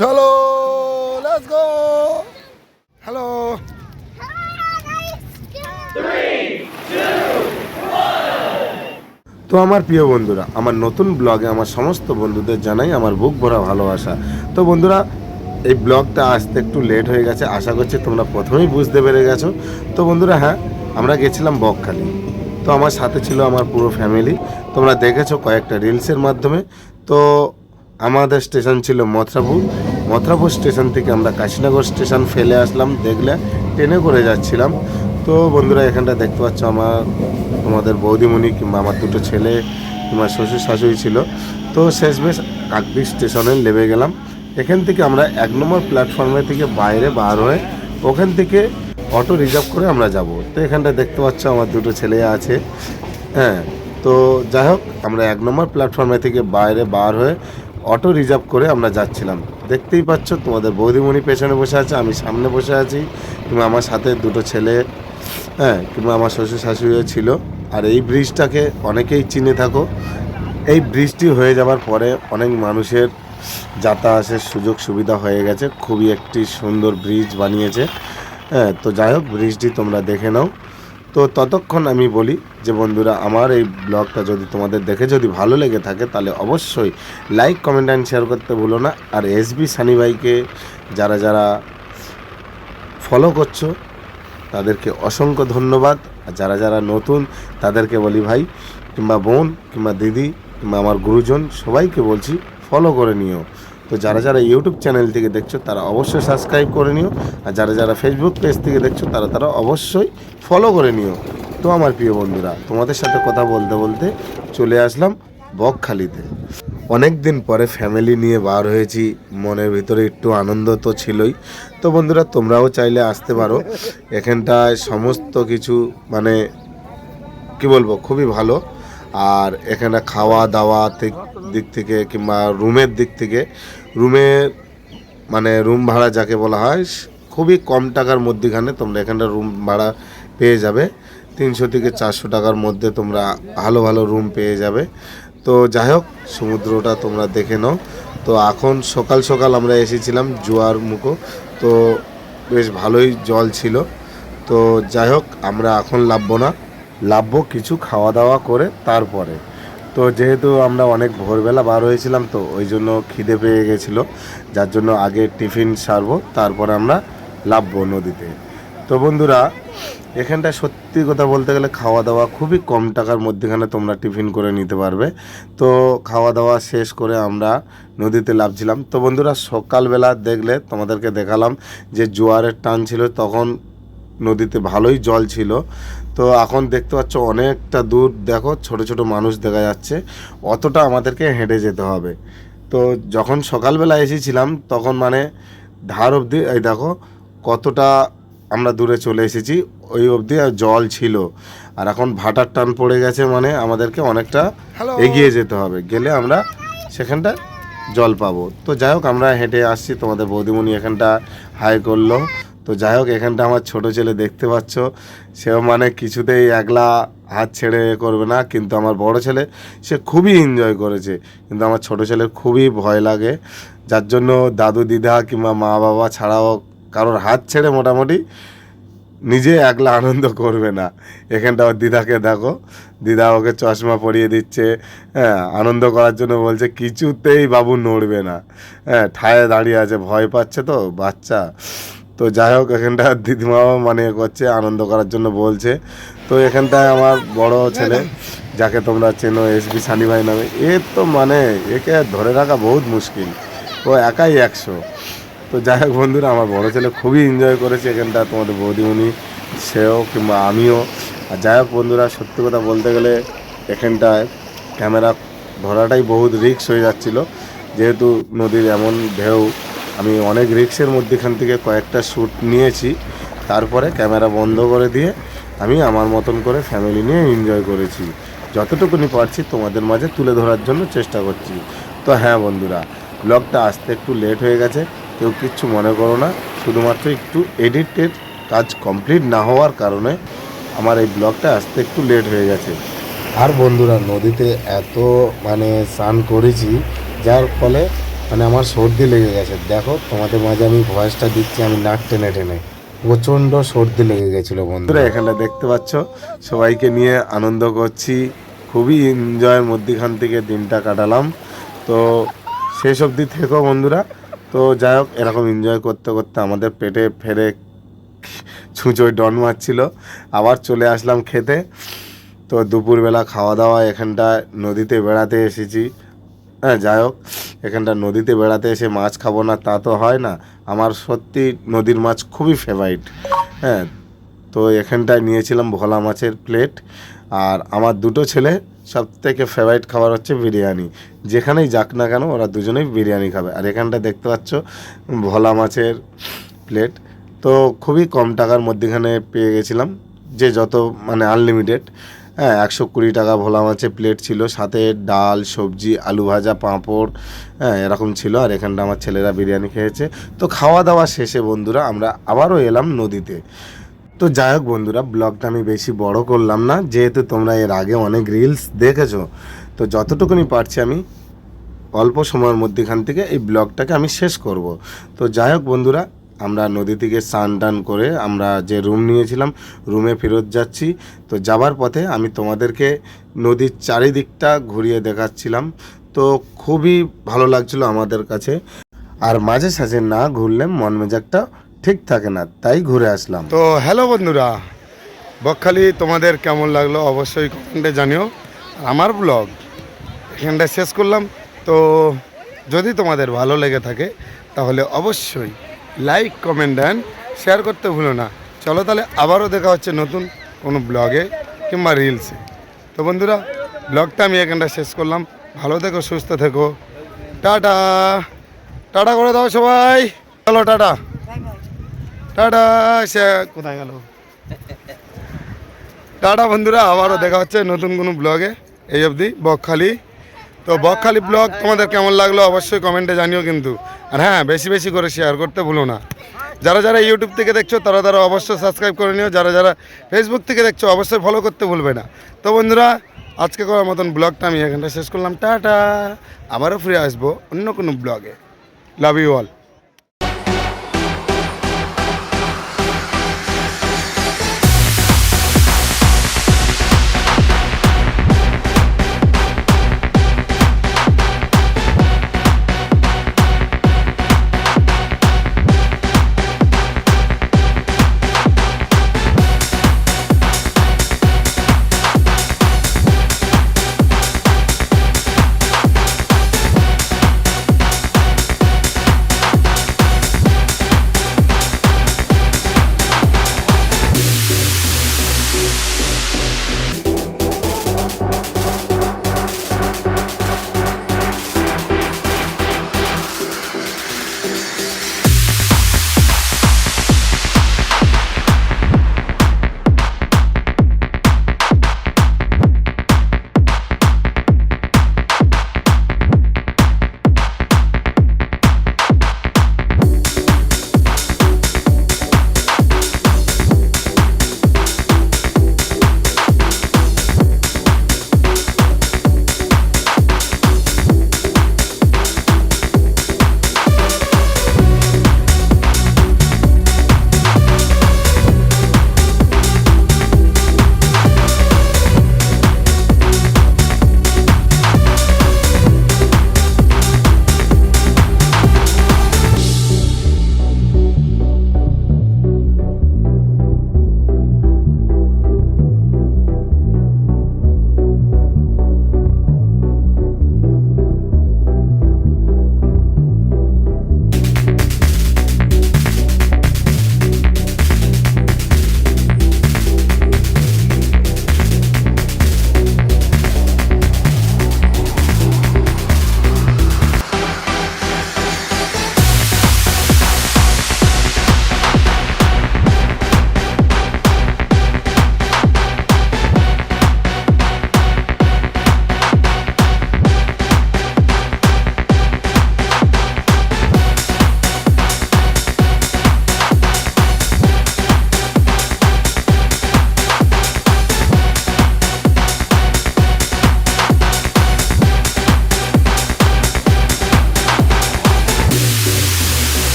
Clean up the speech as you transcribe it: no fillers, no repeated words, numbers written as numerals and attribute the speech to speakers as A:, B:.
A: চলো let's go. Hello. তো আমার প্রিয় বন্ধুরা, আমার নতুন ব্লগে আমার সমস্ত বন্ধুদের জানাই আমার বুক ভরা ভালোবাসা। তো বন্ধুরা, এই ব্লগটা আসতে একটু লেট হয়ে গেছে, আশা করছি তোমরা প্রথমেই বুঝতে পেরে গেছো। তো বন্ধুরা, হ্যাঁ, আমরা গেছিলাম বকখালি। তো আমার সাথে ছিল আমার পুরো ফ্যামিলি, তোমরা দেখেছো কয়েকটা রিলসের মাধ্যমে। তো আমাদের স্টেশন ছিল মথুরাপুর স্টেশন থেকে আমরা কাশীনগর স্টেশন ফেলে আসলাম, দেখলে ট্রেনে করে যাচ্ছিলাম। তো বন্ধুরা, এখানটা দেখতে পাচ্ছ তোমাদের বৌদিমণি কিংবা আমার দুটো ছেলে কিংবা শ্বশুর শাশুড়ি ছিল। তো শেষমেশ কাকদ্বীপ স্টেশনে নেমে গেলাম। এখান থেকে আমরা 1 নম্বর প্ল্যাটফর্মে থেকে বাইরে বার হয়ে ওখান থেকে অটো রিজার্ভ করে আমরা যাব। তো এখানটা দেখতে পাচ্ছ আমার দুটো ছেলে আছে। হ্যাঁ, তো যাই হোক, আমরা 1 নম্বর প্ল্যাটফর্মে থেকে বাইরে বার হয়ে অটো রিজার্ভ করে আমরা যাচ্ছিলাম। দেখতেই পাচ্ছ তোমাদের বৌদিমণি পেছনে বসে আছে, আমি সামনে বসে আছি, কিংবা আমার সাথে দুটো ছেলে, হ্যাঁ, কিংবা আমার শ্বশুর শাশুড়িও ছিল। আর এই ব্রিজটাকে অনেকেই চিনে থাকো। এই ব্রিজটি হয়ে যাওয়ার পরে অনেক মানুষের যাতায়াতের সুযোগ সুবিধা হয়ে গেছে, খুবই একটি সুন্দর ব্রিজ বানিয়েছে। হ্যাঁ, তো যাই হোক, ব্রিজটি তোমরা দেখে নাও। তো ততক্ষণ আমি বলি যে বন্ধুরা, আমার এই ব্লগটা যদি তোমাদের দেখে যদি ভালো লেগে থাকে তাহলে অবশ্যই লাইক, কমেন্ট অ্যান্ড শেয়ার করতে ভুলো না। আর এসবি সানি ভাইকে যারা যারা ফলো করছো তাদেরকে অসংখ্য ধন্যবাদ। আর যারা যারা নতুন তাদেরকে বলি ভাই কিংবা বোন কিংবা দিদি কিংবা আমার গুরুজন সবাইকে বলছি ফলো করে নিও। তো যারা যারা ইউটিউব চ্যানেল থেকে দেখছো তারা অবশ্যই সাবস্ক্রাইব করে নিও। আর যারা যারা ফেসবুক পেজ থেকে দেখছো তারা অবশ্যই ফলো করে নিও। তো আমার প্রিয় বন্ধুরা, তোমাদের সাথে কথা বলতে বলতে চলে আসলাম বকখালিতে। অনেক দিন পরে ফ্যামিলি নিয়ে বার হয়েছি, মনের ভিতরে একটু আনন্দ তো ছিলই। তো বন্ধুরা, তোমরাও চাইলে আসতে পারো। এখানটায় সমস্ত কিছু মানে কি বলবো, খুবই ভালো। আর এখানে খাওয়া দাওয়া দিক থেকে কিংবা রুমের দিক থেকে, রুম ভাড়া যাকে বলা হয়, খুবই কম টাকার মধ্যেখানে তোমরা এখানটা রুম ভাড়া পেয়ে যাবে। 300 থেকে 400 টাকার মধ্যে তোমরা ভালো ভালো রুম পেয়ে যাবে। তো যাই হোক, সমুদ্রটা তোমরা দেখে নাও। তো এখন সকাল সকাল আমরা এসেছিলাম জোয়ার মুখো, তো বেশ ভালোই জল ছিল। তো যাই হোক, আমরা এখন লাভবো কিছু খাওয়া দাওয়া করে তারপরে। তো যেহেতু আমরা অনেক ভোরবেলা বার হয়েছিলাম, তো ওই জন্য খিদে পেয়ে গেছিলো, যার জন্য আগে টিফিন সারবো, তারপরে আমরা লাভবো নদীতে। তো বন্ধুরা, এখানটা সত্যি কথা বলতে গেলে খাওয়া দাওয়া খুবই কম টাকার মধ্যেখানে তোমরা টিফিন করে নিতে পারবে। তো খাওয়া দাওয়া শেষ করে আমরা নদীতে নামছিলাম। তো বন্ধুরা, সকালবেলা দেখলে তোমাদেরকে দেখালাম যে জোয়ারের টান ছিল, তখন নদীতে ভালোই জল ছিল। তো এখন দেখতে পাচ্ছ অনেকটা দূর দেখো ছোট ছোট মানুষ দেখা যাচ্ছে, অতটা আমাদেরকে হেঁটে যেতে হবে। তো যখন সকালবেলা এসেছিলাম তখন ধার অবধি এই দেখো কতটা আমরা দূরে চলে এসেছি, ওই অবধি জল ছিল। আর এখন ভাটার টান পড়ে গেছে, আমাদেরকে অনেকটা এগিয়ে যেতে হবে, গেলে আমরা সেখানটা জল পাবো। তো যাই হোক, আমরা হেঁটে আসছি, তোমাদের বৌদিমণি এখানটা হাই করলো। তো যাই হোক, এখানটা আমার ছোট ছেলে দেখতে পাচ্ছ, সেও কিছুতেই একলা হাত ছেড়ে করবে না, কিন্তু আমার বড় ছেলে সে খুবই এনজয় করেছে। কিন্তু আমার ছোট ছেলের খুবই ভয় লাগে, যার জন্য দাদু দিদা কিংবা মা বাবা ছাড়াও কারোর হাত ছেড়ে মোটামুটি নিজে একলা আনন্দ করবে না। এখানটা ওর দিদাকে দেখো, দিদা ওকে চশমা পরিয়ে দিচ্ছে, হ্যাঁ, আনন্দ করার জন্য বলছে, কিছুতেই বাবু নড়বে না, হ্যাঁ, ঠায়ে দাঁড়িয়ে আছে, ভয় পাচ্ছে তো বাচ্চা। তো যাই হোক, এখানটা দিদিমাও করছে, আনন্দ করার জন্য বলছে। তো এখানটায় আমার বড় ছেলে, যাকে তোমরা চেনো এসবি সানি ভাই নামে, এ তো একে ধরে রাখা বহুত মুশকিল, ও একাই 100। তো যাই হোক বন্ধুরা, আমার বড় ছেলে খুবই এনজয় করেছে এখানটা, তোমাদের বৌদিমণি সেও কিংবা আমিও। আর যাই হোক বন্ধুরা, সত্যি কথা বলতে গেলে এখানটায় ক্যামেরা ধরাটাই বহুত রিস্ক হয়ে যাচ্ছিলো, যেহেতু নদীর এমন ঢেউ। আমি অনেক রিস্কের মধ্যেখান থেকে কয়েকটা শ্যুট নিয়েছি, তারপরে ক্যামেরা বন্ধ করে দিয়ে আমি আমার মতন করে ফ্যামিলি নিয়ে এনজয় করেছি। যতটুকুনি পারছি তোমাদের মাঝে তুলে ধরার জন্য চেষ্টা করছি। তো হ্যাঁ বন্ধুরা, ব্লগটা আসতে একটু লেট হয়ে গেছে, কেউ কিচ্ছু মনে করো না, শুধুমাত্র একটু এডিটের কাজ কমপ্লিট না হওয়ার কারণে আমার এই ব্লগটা আসতে একটু লেট হয়ে গেছে। আর বন্ধুরা, নদীতে এত স্নান করেছি, যার ফলে মানে আমার সর্দি লেগে গেছে। দেখো তোমাদের মাঝে আমি ভয়েসটা দিচ্ছি আমি নাক টেনে টেনে, প্রচণ্ড সর্দি লেগে গেছিলো বন্ধুরা। এখানটা দেখতে পাচ্ছ সবাইকে নিয়ে আনন্দ করছি, খুবই এনজয়ের মধ্যখান থেকে দিনটা কাটালাম। তো শেষ অবধি থেকো বন্ধুরা। তো যাই হোক, এরকম এনজয় করতে করতে আমাদের পেটে ফেরে ছুঁচোয় ডন মারছিল, আবার চলে আসলাম খেতে। তো দুপুরবেলা খাওয়া দাওয়া, এখানটা নদীতে বেড়াতে এসেছি। হ্যাঁ, যাই হোক, এখানটা নদীতে বেড়াতে এসে মাছ খাবো না তা তো হয় না, আমার সত্যি নদীর মাছ খুবই ফেভারিট। হ্যাঁ, তো এখানটায় নিয়েছিলাম ভোলা মাছের প্লেট, আর আমার দুটো ছেলে সব থেকে ফেভারিট খাবার হচ্ছে বিরিয়ানি। যেখানেই যাক না কেন ওরা দুজনেই বিরিয়ানি খাবে। আর এখানটা দেখতে পাচ্ছ ভোলা মাছের প্লেট, তো খুবই কম টাকার মধ্যেখানে পেয়ে গেছিলাম, যে যত মানে আনলিমিটেড। হ্যাঁ, 120 টাকা ভোলা মাছের প্লেট ছিল, সাথে ডাল, সবজি, আলু ভাজা, পাঁপড়, হ্যাঁ এরকম ছিল। আর এখানটা আমার ছেলেরা বিরিয়ানি খেয়েছে। তো খাওয়া দাওয়া শেষে বন্ধুরা আমরা আবারও এলাম নদীতে। তো যাই হোক বন্ধুরা, ব্লগটা আমি বেশি বড় করলাম না, যেহেতু তোমরা এর আগে অনেক রিলস দেখেছো। তো যতটুকুনি পারছি আমি অল্প সময়ের মধ্যেখান থেকে এই ব্লগটাকে আমি শেষ করব। তো যাই হোক বন্ধুরা, আমরা নদী থেকে স্নান টান করে আমরা যে রুম নিয়েছিলাম রুমে ফেরত যাচ্ছি। তো যাবার পথে আমি তোমাদেরকে নদীর চারিদিকটা ঘুরিয়ে দেখাচ্ছিলাম। তো খুবই ভালো লাগছিল আমাদের কাছে। আর মাঝে সাঝে না ঘুরলে মন মেজাজটা ঠিক থাকে না, তাই ঘুরে আসলাম।
B: তো হ্যালো বন্ধুরা, বকখালি তোমাদের কেমন লাগলো অবশ্যই কমেন্টে জানিও। আমার ব্লগ এখানটা শেষ করলাম। তো যদি তোমাদের ভালো লেগে থাকে তাহলে অবশ্যই লাইক, কমেন্ট অ্যান্ড শেয়ার করতে ভুলো না। চলো তাহলে আবারও দেখা হচ্ছে নতুন কোনো ব্লগে কিংবা রিলসে। তো বন্ধুরা, ব্লগটা আমি এখানটা শেষ করলাম। ভালো থেকো, সুস্থ থেকো, টাটা। টাটা করে দাও সবাই, চলো টাটা। টাটা। সে কোথায় গেল? টাটা বন্ধুরা, আবারও দেখা হচ্ছে নতুন কোনো ব্লগে। এই অবধি বকখালি। তো বকখালি ব্লগ তোমাদের কেমন লাগলো অবশ্যই কমেন্টে জানিও কিন্তু। আর হ্যাঁ, বেশি বেশি করে শেয়ার করতে ভুলো না। যারা যারা ইউটিউব থেকে দেখছো তারা অবশ্যই সাবস্ক্রাইব করে নিও। যারা যারা ফেসবুক থেকে দেখছো অবশ্যই ফলো করতে ভুলবে না। তো বন্ধুরা, আজকে করার মতন ব্লগটা আমি এখানটা শেষ করলাম। টাটা। আবারও ফিরে আসবো অন্য কোনো ব্লগে। Love you all.